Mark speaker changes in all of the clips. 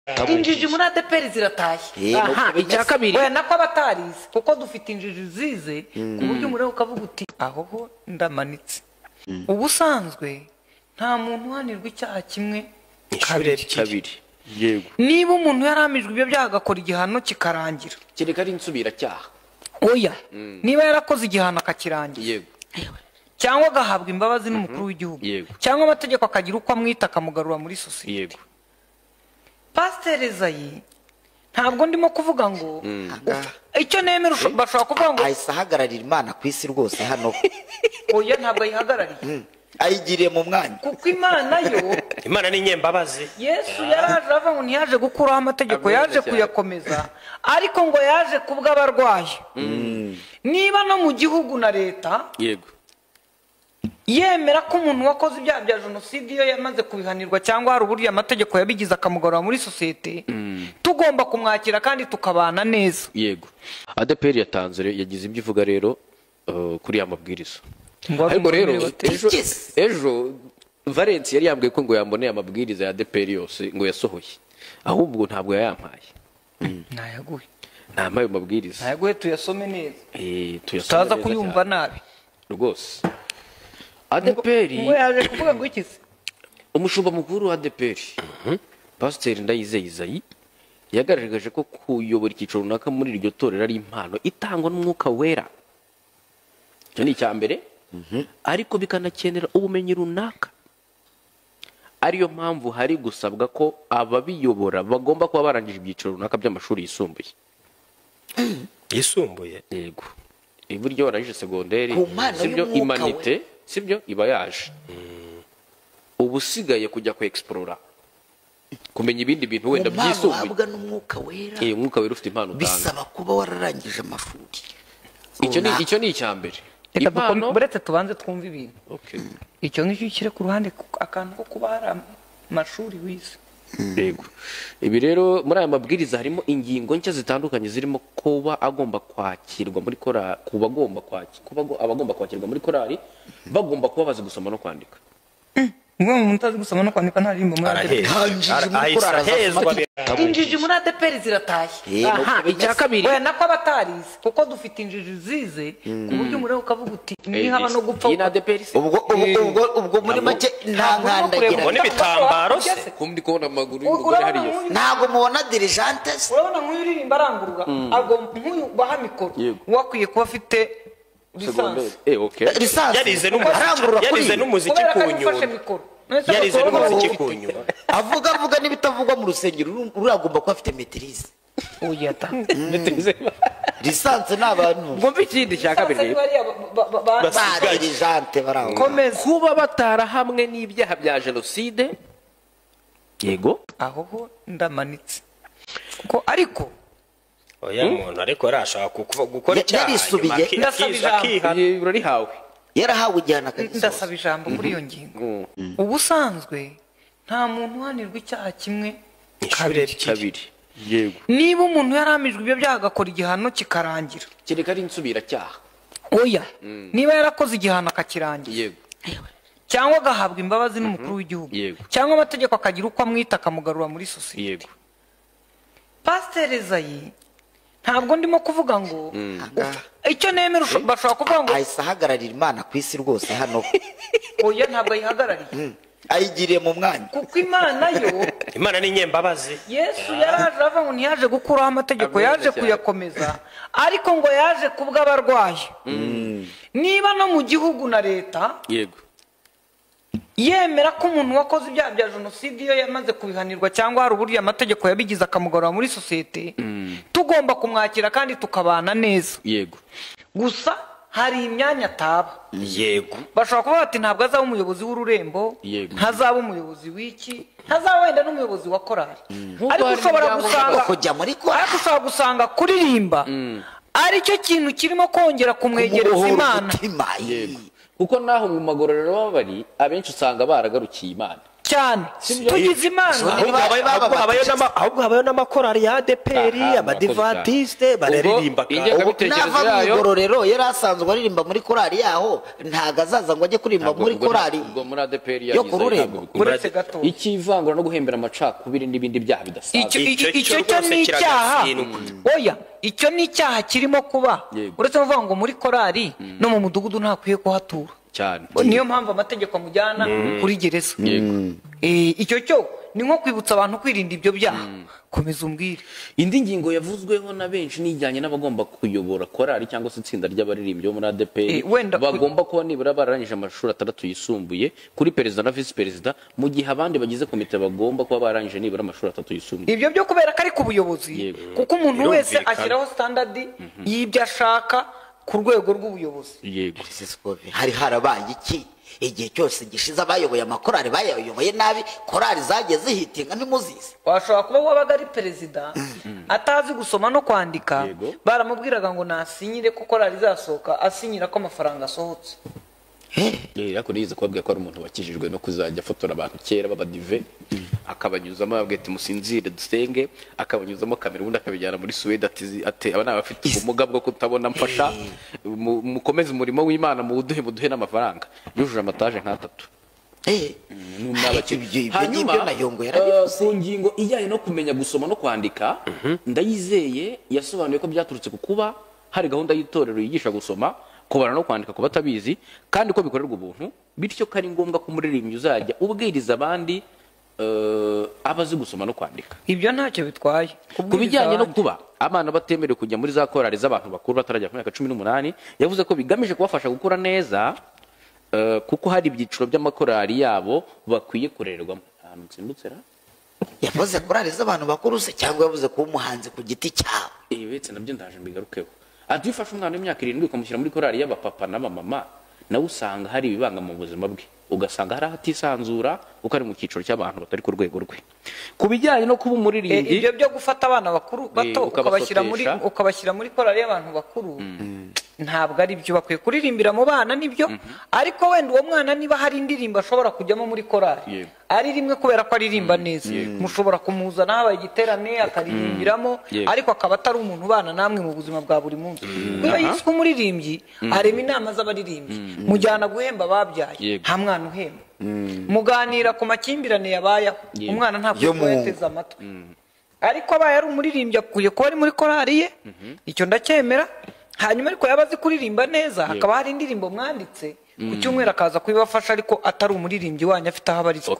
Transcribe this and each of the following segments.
Speaker 1: injiji muri ADPR ziratashye.
Speaker 2: aha icya kabiri
Speaker 1: we nako abatarize kuko dufite injiji zize ku buryo umurego ukavuga uti aho ho ndamanitse. Ubusanzwe nta muntu uhanirwa icyaha kimwe kabiri.
Speaker 2: yego
Speaker 1: Niba umuntu yaramijwe ibyo byaha agakora igihano kikarangira,
Speaker 2: kereka ari insubiracyaha.
Speaker 1: oya niba yarakoze igihano akakirangira,
Speaker 2: yego
Speaker 1: cyangwa agahabwa imbabazi n'umukuru w'igihugu,
Speaker 2: Yego.
Speaker 1: cyangwa amategeko akagira uko amwita akamugarura muri sosiyete.
Speaker 2: yego
Speaker 1: Pasiteri Ezayi ntabwo ndimo kuvuga ngo icyo nemera bashobora kuvuga ngo
Speaker 3: ahise ahagararira Imana ku isi rwose hano.
Speaker 1: oya ntabwo ayihagarariye
Speaker 3: ayigiriye mu mwanya.
Speaker 1: kuko Imana yo
Speaker 4: Imana ni nyembabazi.
Speaker 1: Yesu yaraje aravuga ngo ntiyaje gukuraho amategeko, yaje kuyakomeza, ariko ngo yaje kubw'abarwayi. Niba no mu gihugu na leta
Speaker 2: yego
Speaker 1: yemera ko umuntu wakoze ibyaha bya jenoside iyo yamaze kubihanirwa cyangwa hari uburyo amategeko yabigize akamugarura muri sosiyete, tugomba kumwakira kandi tukabana neza.
Speaker 2: yego ADPR yatanze yagize ibyo ivuga rero kuri ya mabwiriza.
Speaker 1: Ngo
Speaker 2: ariko rero
Speaker 1: abimubwire
Speaker 2: ejo Valence yari yambwiye ko ngo yamboneye amabwiriza ya ADPR yose ngo yasohoye, ahubwo ntabwo yayampaye.
Speaker 1: nayaguhe
Speaker 2: ntampaye amabwiriza.
Speaker 1: nayaguhe tuyasome neza
Speaker 2: tuyasome
Speaker 1: tutaza
Speaker 2: neza
Speaker 1: kuyumva
Speaker 2: cyane.
Speaker 1: nabi.
Speaker 2: rwose ADPR
Speaker 1: ngo yaje kuvuga ngo iki se?
Speaker 2: umushumba mukuru wa ADPR Pasiteri Ndayizeye Izayi yagaragaje ko kuyobora icyiciro runaka muri iryo torero ari impano itangwa n'umwuka wera. Icyo ni icya mbere, ariko bikanakenera ubumenyi runaka. Ariyo mpamvu hari gusabwa ko ababiyobora bagomba kuba barangije ibyiciro runaka by'amashuri yisumbuye.
Speaker 4: Yisumbuye.
Speaker 2: yego iburyo warangije segonderi,
Speaker 3: Ku mpano
Speaker 2: sibyo
Speaker 3: y'umwuka
Speaker 2: imanite, sibyo iba yaje. Ubu usigaye kujya ku explora kumenya ibindi bintu wenda
Speaker 3: Mu mpano
Speaker 2: byisumbuye.
Speaker 3: uhabwa n'umwuka wera
Speaker 2: umwuka wera ufite impano utanga.
Speaker 3: bisaba kuba wararangije amashuri.
Speaker 2: Icyo ni icya mbere.
Speaker 1: Reka
Speaker 2: Impano
Speaker 1: buretse tubanze twumve ibintu.
Speaker 2: okay.
Speaker 1: Icyo ngicyo ukire ku ruhande akantu ko kuba hari amashuri wize.
Speaker 2: Yego. Ibi rero muri aya mabwiriza harimo ingingo nshya zitandukanye zirimo kuba agomba kwakirwa muri korali, abagomba kwakirwa muri korali bagomba kuba bazi gusoma no kwandika.
Speaker 1: Ngo umuntu utazi gusoma no kwandika ntaririmba muri ADPR. Injiji muri ADPR ziratashye.
Speaker 2: aha icya kabiri
Speaker 1: we nako abatarize kuko dufite injiji zize ku buryo umurego ukavuga uti nihaba no gupfa.
Speaker 2: iyi na ADPR se
Speaker 3: ubwo muri make nta nkandagira.
Speaker 4: Ubona ibitambaro se.
Speaker 2: kumbi kubona amaguru y'umugore hariya.
Speaker 3: ntabwo mubona dirijante se.
Speaker 1: urabona nk'uyu uririmba arangurura agomba nk'uyu baha mikoro
Speaker 2: Yego.
Speaker 1: wakwiye kuba afite lisansi
Speaker 2: okay.
Speaker 3: lisansi
Speaker 4: yarize n'umuziki
Speaker 1: kubera ko
Speaker 4: ku
Speaker 1: yafashe
Speaker 4: nyundo.
Speaker 1: mikoro.
Speaker 4: Yarize n'umuziki ku nyundo.
Speaker 3: avuga n'ibitavugwa mu rusengero uragomba kuba afite metirize.
Speaker 1: oya ta
Speaker 3: lisansi ni abantu
Speaker 2: ngo mbi ikindi cya kabiri
Speaker 3: ba dirijante baraho.
Speaker 2: kuba batarahamwe n'ibyaha bya jenoside. yego
Speaker 1: aho ho ndamanitse kuko ariko
Speaker 4: Oya muntu ariko arashaka gukora icyaha.
Speaker 3: yarisubiye.
Speaker 2: urarihawe.
Speaker 3: yarahawe igihano akagisoza.
Speaker 1: ndasaba ijambo kuri iyo ngingo. Ubusanzwe nta muntu uhanirwa icyaha kimwe
Speaker 2: kabiri. yego
Speaker 1: niba umuntu yaramijwe ibyo byaha agakora igihano kikarangira,
Speaker 2: kereka ari insubiracyaha.
Speaker 1: oya niba yarakoze igihano akakirangira,
Speaker 2: yego
Speaker 1: cyangwa agahabwa imbabazi n'umukuru w'igihugu,
Speaker 2: Yego.
Speaker 1: cyangwa amategeko akagira uko amwita akamugarura muri sosiyete.
Speaker 2: yego
Speaker 1: Pasiteri Ezayi ntabwo ndimo kuvuga ngo icyo nemera bashobora kuvuga ngo
Speaker 3: ahise ahagararira Imana ku isi rwose hano.
Speaker 1: oya ntabwo ayihagarariye
Speaker 3: ayigiriye mu mwanya.
Speaker 1: kuko Imana yo
Speaker 4: Imana ni nyembabazi.
Speaker 1: Yesu yaraje aravuga ngo ntiyaje gukuraho amategeko, yaje kuyakomeza, ariko ngo yaje kubw'abarwayi. Niba no mu gihugu na leta
Speaker 2: yego
Speaker 1: yemera ko umuntu wakoze ibyaha bya jenoside iyo yamaze kubihanirwa cyangwa hari uburyo amategeko yabigize akamugarura muri sosiyete, tugomba kumwakira kandi tukabana neza.
Speaker 2: yego
Speaker 1: Gusa hari imyanya ataba.
Speaker 4: Yego.
Speaker 1: Bashobora kuvuga bati ntabwo azaba umuyobozi w'ururembo,
Speaker 2: Yego.
Speaker 1: ntazaba umuyobozi w'iki, ntazaba wenda n'umuyobozi wa korali, ariko ushobora gusanga kuririmba aricyo kintu kirimo kongera kumwegereza Imana
Speaker 2: yego kuko naho mu magororero baba bari abenshi usanga baragarukiye Imana
Speaker 1: cyane tugize imana
Speaker 4: ahubwo habayo n'amakorari ya ADPR abadivantisite bararirimba
Speaker 3: nava mu igororero yari asanzwe aririmba muri korari yaho ntago azaza ngo ajye kuririmba muri korari
Speaker 2: ubwo muri ADPR
Speaker 3: yo ku Rurembo.
Speaker 1: uretse gato
Speaker 2: ikivangura no guhembera amacakubiri n'ibindi byaha bidasanzwe
Speaker 1: icyo cyo ni icyaha oya icyo ni icyaha kirimo kuba
Speaker 2: Yego.
Speaker 1: uretse kuvuga ngo muri korari no mu mudugudu ntakwiye kuhatura
Speaker 2: cyane
Speaker 1: niyo mpamvu amategeko amujyana kuri gereza icyo cyo ni nko kwibutsa abantu kwirinda ibyo byaha komeza umbwire
Speaker 2: indi ngingo yavuzweho na benshi nijyanye n'abagomba kuyobora korari cyangwa se itsinda ry'abaririmbyi bo muri ADPR
Speaker 1: wenda
Speaker 2: bagomba kuba nibura bararangije amashuri 6 yisumbuye kuri perezida na visi perezida mu gihe abandi bagize komite bagomba kuba barangije nibura amashuri 3 yisumbuye
Speaker 1: ibyo byo kubera ko ari ku buyobozi
Speaker 2: Yego.
Speaker 1: kuko umuntu wese
Speaker 4: Birumvikana.
Speaker 1: ashyiraho standard y'ibyo ashaka ku rwego rw'ubuyobozi
Speaker 2: yego
Speaker 3: hari harabaye iki igihe cyose gishize abayoboye amakorari bayayoboye nabi korari zagiye zihitinga ntimuzizi
Speaker 1: washobora kuba wabaga ari perezida atazi gusoma no kwandika
Speaker 2: Yego.
Speaker 1: baramubwiraga ngo nasinyire ko korari izasohoka asinyira ko amafaranga asohotse
Speaker 2: ariko niyize kubabwira ko ari umuntu wakijijwe no kuzajya afotora abantu kera b'abadive akabanyuzamo ababwira ati musinzire dusenge akabanyuzamo kamera ubundi akabijyana muri Suwede ati aba ni abafite ubumuga bwo kutabona mfasha mukomeze umurimo w'Imana muduhe n'amafaranga yujuje amataje nk'atatu ku ngingo ijyanye no kumenya gusoma no kwandika ndayizeye yasobanuye ko byaturutse ku kuba hari gahunda y'itorero yigisha gusoma kubara no kwandika ku batabizi kandi ko bikorerwa ubuntu bityo ko ari ngombwa ko umuririmbyi uzajya ubwiriza abandi abazi gusoma no kwandika
Speaker 1: ibyo ntacyo bitwaye
Speaker 2: ku bijyanye no kuba abana batemerewe kujya muri za korari z'abantu bakuru batarajya ku myaka 18 yavuze ko bigamije kubafasha gukura neza kuko hari ibyiciro by'amakorari yabo bakwiye kurererwamo ahantu nsimbutse
Speaker 3: yavuze korari z'abantu bakuru se cyangwa yavuze kuba umuhanzi ku giti cyawe
Speaker 2: betse nabyo ndaje mbigarukeho ati ufashe umwana w'imyaka 7 ukamushyira muri korari y'abapapa n'abamama nawe usanga hari ibibanga mu buzima bwe ugasanga hari ahatisanzura kuko ari mu cyiciro cy'abantu batari ku rwego rwe ku bijyanye no kuba umuririmbyi
Speaker 1: ibyo byo gufata abana bakuru bato ukabashyira muri korari y'abantu bakuru ntabwo ari byo bakwiye kuririmbira mu bana nibyo ariko wenda uwo mwana niba hari indirimbo ashobora kujyamo muri korari ari rimwe kubera ko aririmba neza mushobora kumuzana habaye igiterane akaririmbiramo ariko akaba atari umuntu ubana namwe mu buzima bwa buri munsi kuko yiswe umuririmbyi arema inama z'abaririmbyi mujyana guhemba ababyaye nta mwana uhemba muganira ku makimbirane yabayeho umwana ntabwo yateze amatwi ariko abaye ari umuririmbyi akwiye kuba ari muri korari ye icyo ndacyemera hanyuma ariko yaba azi kuririmba neza hakaba hari indirimbo mwanditse ku cyumweru akaza kubibafasha ariko atari umuririmbyi wanyu afite aho abarizwa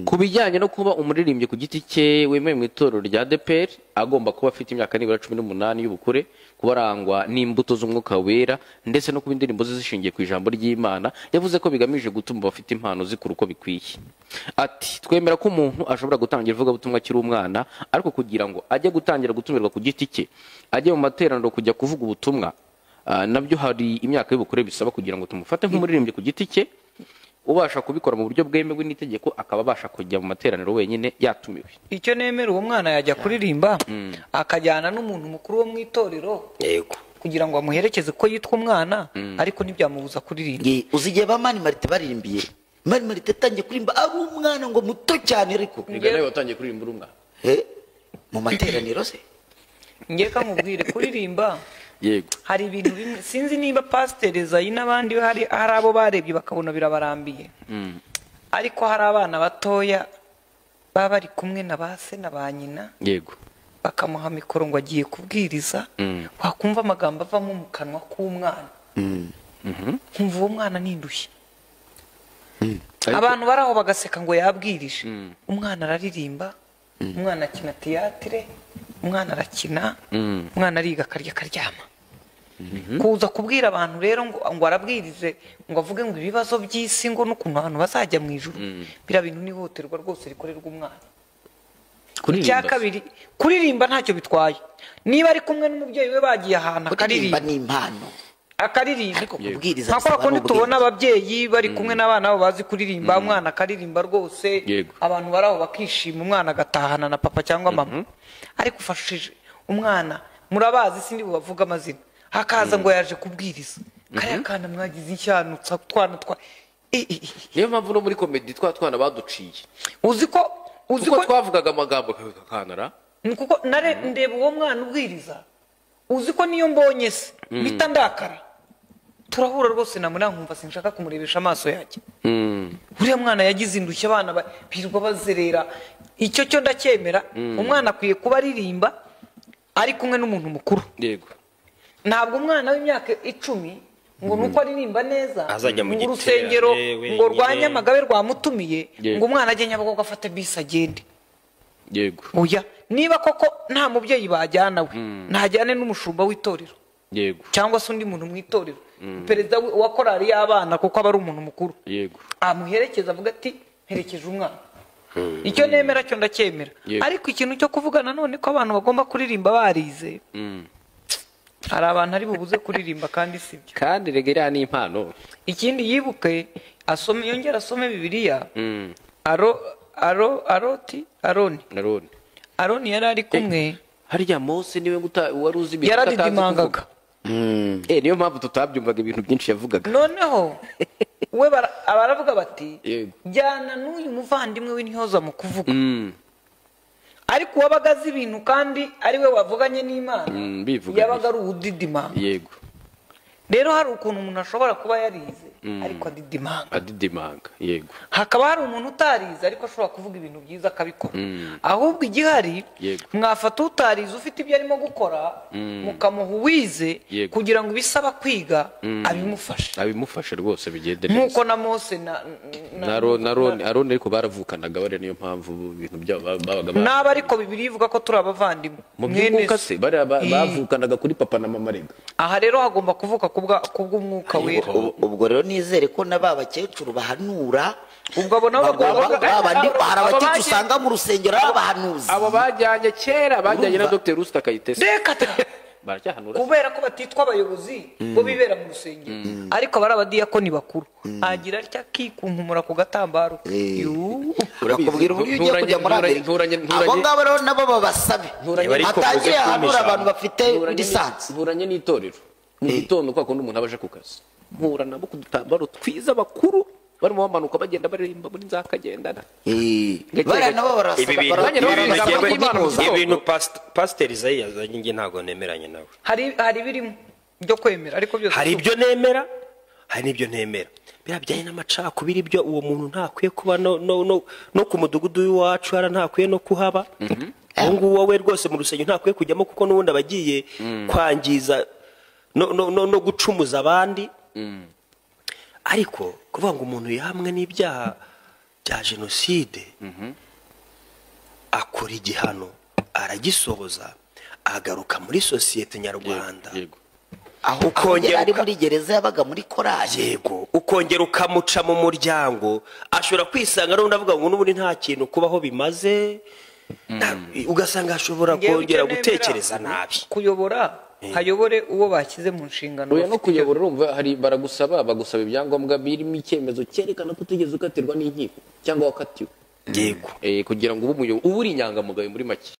Speaker 2: ku bijyanye no kuba umuririmbyi ku giti cye wemewe mu itorero rya ADPR agomba kuba afite imyaka nibura 18 y'ubukure kuba arangwa n'imbuto z'umwuka wera ndetse no kuba indirimbo ze zishingiye ku ijambo ry'Imana yavuze ko bigamije gutuma abafite impano zikura uko bikwiye ati twemera ko umuntu ashobora gutangira ivugabutumwa akiri umwana ariko kugira ngo ajye gutangira gutumirwa ku giti cye ajye mu materaniro kujya kuvuga ubutumwa nabyo hari imyaka y'ubukure bisaba kugira ngo tumufate nk'umuririmbyi ku giti cye ubasha kubikora mu buryo bwemewe n'itegeko akaba abasha kujya mu materaniro wenyine yatumiwe
Speaker 1: icyo nemera uwo mwana yajya kuririmba akajyana n'umuntu mukuru wo mu itorero
Speaker 3: yego
Speaker 1: kugira ngo amuherekeze ko yitwa umwana ariko ntibyamubuza kuririmba
Speaker 3: uzigiye ba Mani Marite baririmbiye Mani Marite atangiye kuririmba ari umwana ngo muto cyane ariko
Speaker 2: nawe watangiye kuririmba uri umwana
Speaker 3: mu materaniro se
Speaker 1: ngeka nkubwire kuririmba
Speaker 2: yego
Speaker 1: hari ibintu bimwe sinzi niba pasiteri Zayi n'abandi hari abo barebye bakabona birabarambiye ariko hari abana batoya baba bari kumwe na ba se na ba nyina
Speaker 2: yego
Speaker 1: bakamuha mikoro ngo agiye kubwiriza wakumva amagambo avamo mu kanwa k'umwana nkumva uwo mwana n'indushyi abantu bari aho bagaseka ngo yabwirije umwana araririmba umwana akina tiyatire umwana arakina umwana ariga akarya akaryama kuza kubwira abantu rero ngo arabwirize ngo avuge ngo ibibazo by'isi ngo n'ukuntu abantu bazajya mu ijuru biriya bintu n'ihohoterwa rwose rikorerwa umwana icya kabiri kuririmba ntacyo bitwaye niba ari kumwe n'umubyeyi we bagiye ahantu akaririmba
Speaker 3: n'impano
Speaker 1: akaririmba
Speaker 3: kubwiriza
Speaker 1: nka kwa kundi tubona ababyeyi bari kumwe n'abana babo bazi kuririmba umwana akaririmba rwose abantu bari aho bakishima umwana agatahana na papa cyangwa mama ariko ufashije umwana murabazi sindi bubavuga amazina hakaza ngo yaje kubwiriza kariya kana mwagize inshanutsa twana
Speaker 2: niyo mpamvu no muri komedi twana baduciye
Speaker 1: uzi ko
Speaker 2: kuko twavugaga amagambo kanara
Speaker 1: kuko ndeba uwo mwana ubwiriza uzi ko niyo mbonye se mpita ndakara turahura rwose namuna nkumva sinshaka kumurebesha amaso yake uriya mwana yagize indushya abana birirwa bazerera icyo cyo ndacyemera umwana akwiye kuba aririmba ari kumwe n'umuntu mukuru
Speaker 2: yego
Speaker 1: ntabwo umwana w'imyaka 10 ngo nuko aririmba neza
Speaker 4: mu
Speaker 1: rusengero ngo rwanya amagabe rwamutumiye ngo umwana ajye Nyabugogo afate bisi agende
Speaker 2: yego
Speaker 1: oya niba koko nta mubyeyi bajyana we ntajyane n'umushumba w'itorero
Speaker 2: yego
Speaker 1: cyangwa se undi muntu mu itorero perezida wa korali y'abana kuko aba ari umuntu mukuru
Speaker 2: yego
Speaker 1: amuherekeza avuga ati herekeje umwana icyo nemera cyo ndacyemera ariko ikintu cyo kuvuga nanone ko abantu bagomba kuririmba barize hari abantu ari bubuze kuririmba kandi sibyo
Speaker 2: kandi regera ni impano
Speaker 1: ikindi yibuke yongera asome Bibiliya Aroni yari ari kumwe
Speaker 2: harya Mose niwe wari uzi
Speaker 1: ibintu yaradidimangaga
Speaker 2: niyo mpamvu tutabyumvaga ibintu byinshi yavugaga
Speaker 1: noneho we baravuga bati jyana n'uyu muvandimwe w'intyoza mu kuvuga ariko uwabaga azi ibintu kandi ari we wavuganye n'Imana yabaga ari uwudidimanga
Speaker 2: yego
Speaker 1: rero hari ukuntu umuntu ashobora kuba yarize ariko
Speaker 2: adidimanga yego
Speaker 1: hakaba hari umuntu utarize ariko ashobora kuvuga ibintu byiza akabikora ahubwo igihari mwafata utarize ufite ibyo arimo gukora mukamuha uwize kugira ngo ibisaba kwiga
Speaker 2: abimufashe rwose bigende neza
Speaker 1: nkuko na Mose
Speaker 2: na Aroni ariko baravukanaga bare niyo mpamvu ibintu byabo babaga
Speaker 1: naba ariko Bibiliya ivuga ko turi abavandimwe
Speaker 2: mwene se bavukanaga kuri papa na mama rega
Speaker 1: aha rero hagomba kuvuka kubw'umwuka wera
Speaker 3: ubwo rero nizere ko na bakecuru bahanura
Speaker 1: ubwo abo nabo
Speaker 3: hari abakecuru usanga mu rusengero bahanuza
Speaker 2: abo bajyanye kera bajyanye na Dr. Rusita Kayitesi baracyahanura
Speaker 1: kubera ko batitwa abayobozi bo bibera mu rusengero ariko bari abadiyakoni bakuru agira atya kikunkumura ku gatambaro
Speaker 3: urakubwira uburyo ugiye kujya muri Amerika abo ngabo rero nabo babasabe hatangiye ahanura abantu bafite lisansi
Speaker 2: nturanye n'itorero mu gitondo kwa kundi umuntu abaje ku kazi mpura nabo ku dutambaro twiza bakuru barimo bamanuka bagenda baririmba muri nzakagendana
Speaker 3: bari nabo barasaba
Speaker 4: ibintu Pastor Isaiah yazanye nge ntago nemeranye nawe
Speaker 1: hari birimo byo kwemera ariko byose
Speaker 4: hari ibyo nemera hari n'ibyo ntemera birabyaye n'amacakubiri ibyo uwo muntu ntakwiye kuba no ku mudugudu w'iwacu ntakwiye no kuhaba nguwo we rwose mu rusengero ntakwiye kujyamo kuko n'ubundi abagiye kwangiza no gucumuza abandi ariko kuvuga ngo umuntu yahamwe n'ibyaha bya jenoside akora igihano aragisohoza agaruka muri sosiyete nyarwanda
Speaker 3: aho ukongera ari muri gereza yabaga muri korali
Speaker 4: yego ukongera ukamuca mu muryango ashobora kwisanga n'undi avuga ngo n'ubundi nta kintu kubaho bimaze ugasanga ashobora kongera gutekereza nabi
Speaker 1: kuyobora hayobore uwo bashyize mu nshingano
Speaker 2: no kuyobora urumva hari bagusaba ibyangombwa birimo icyemezo cyerekana ko utigeze ukatirwa n'inkiko cyangwa wakatiwe
Speaker 4: yego
Speaker 2: kugira ngo ube uri inyangamugayo muri make